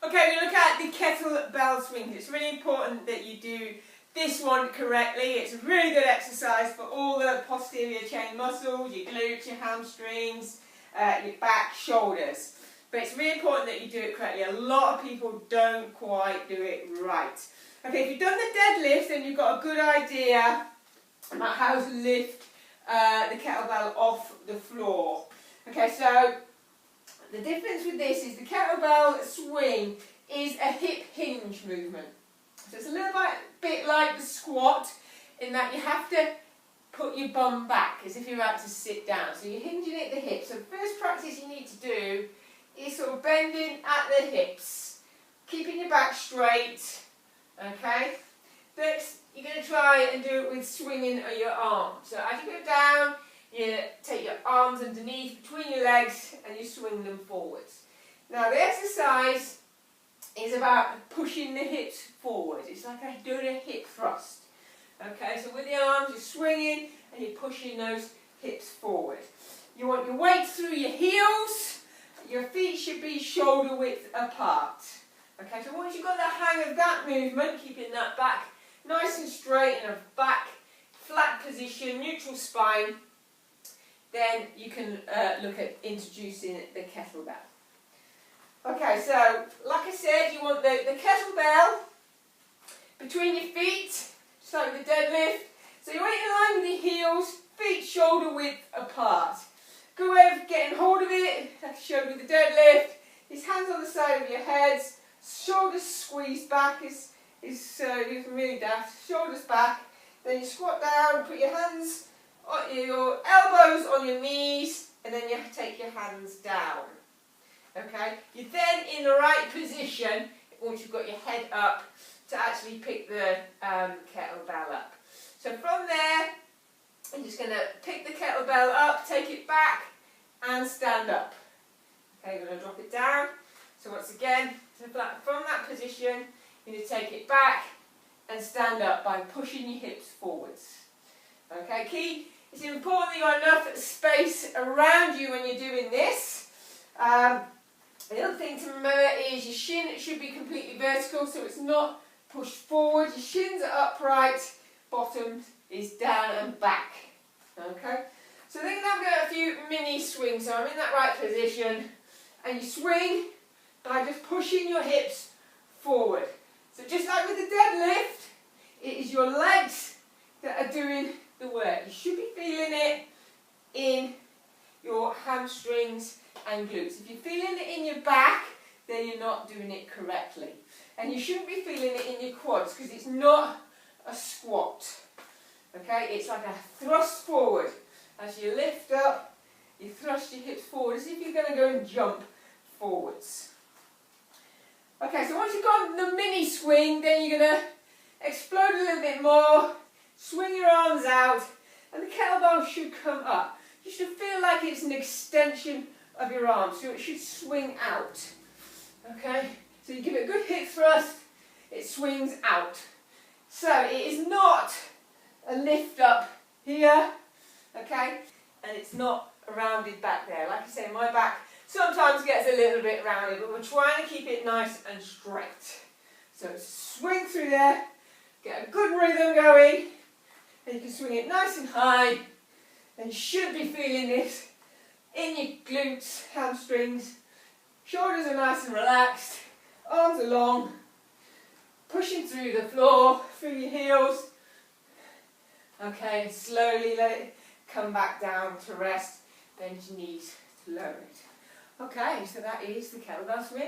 Okay, we look at the kettlebell swings. It's really important that you do this one correctly. It's a really good exercise for all the posterior chain muscles, your glutes, your hamstrings, your back, shoulders. But it's really important that you do it correctly. A lot of people don't quite do it right. Okay, if you've done the deadlift, then you've got a good idea about how to lift the kettlebell off the floor. Okay, so the difference with this is the kettlebell swing is a hip hinge movement. So it's a little bit like the squat in that you have to put your bum back as if you're about to sit down. So you're hinging at the hips. So the first practice you need to do is sort of bending at the hips, keeping your back straight. Okay? Next, you're going to try and do it with swinging your arms. So as you go down, you take your arms underneath between your legs and you swing them forwards. Now the exercise is about pushing the hips forward. It's like doing a hip thrust. Okay, so with the arms you're swinging and you're pushing those hips forward. You want your weight through your heels. Your feet should be shoulder width apart. Okay, so once you've got the hang of that movement, keeping that back nice and straight in a back flat position, neutral spine, then you can look at introducing the kettlebell. Okay, so like I said, you want the kettlebell between your feet, just like the deadlift. So you're in line with your heels, feet shoulder width apart. Good way of getting hold of it, like I showed with the deadlift, is hands on the side of your heads, shoulders squeezed back, you can really daft, shoulders back. Then you squat down, put your hands, your elbows on your knees, and then you take your hands down. Okay, you're then in the right position once you've got your head up to actually pick the kettlebell up. So from there, I'm just going to pick the kettlebell up, take it back, and stand up. Okay, I'm going to drop it down. So once again, from that position, you're going to take it back and stand up by pushing your hips forwards. Okay, key. It's important that you've got enough space around you when you're doing this. The other thing to remember is your shin should be completely vertical, so it's not pushed forward. Your shins are upright, bottom is down and back. Okay, so then I've got a few mini swings. So I'm in that right position, and you swing by just pushing your hips forward. So just like with the deadlift, it is your legs that are doing the work. You should be feeling it in your hamstrings and glutes. If you're feeling it in your back, then you're not doing it correctly. And you shouldn't be feeling it in your quads because it's not a squat. Okay, it's like a thrust forward. As you lift up, you thrust your hips forward as if you're going to go and jump forwards. Okay, so once you've got the mini swing, then you're going to explode a little bit more, swing your arms out, and the kettlebell should come up. You should feel like it's an extension of your arms, so it should swing out. Okay, so you give it a good hip thrust, it swings out. So it is not a lift up here, okay, and it's not a rounded back there. Like I say, my back sometimes gets a little bit rounded, but we're trying to keep it nice and straight. So swing through there, get a good rhythm going, and you can swing it nice and high, and you should be feeling this in your glutes, hamstrings. Shoulders are nice and relaxed, arms are long, pushing through the floor, through your heels. Okay, and slowly let it come back down to rest, bend your knees to lower it. Okay, so that is the kettlebell swing.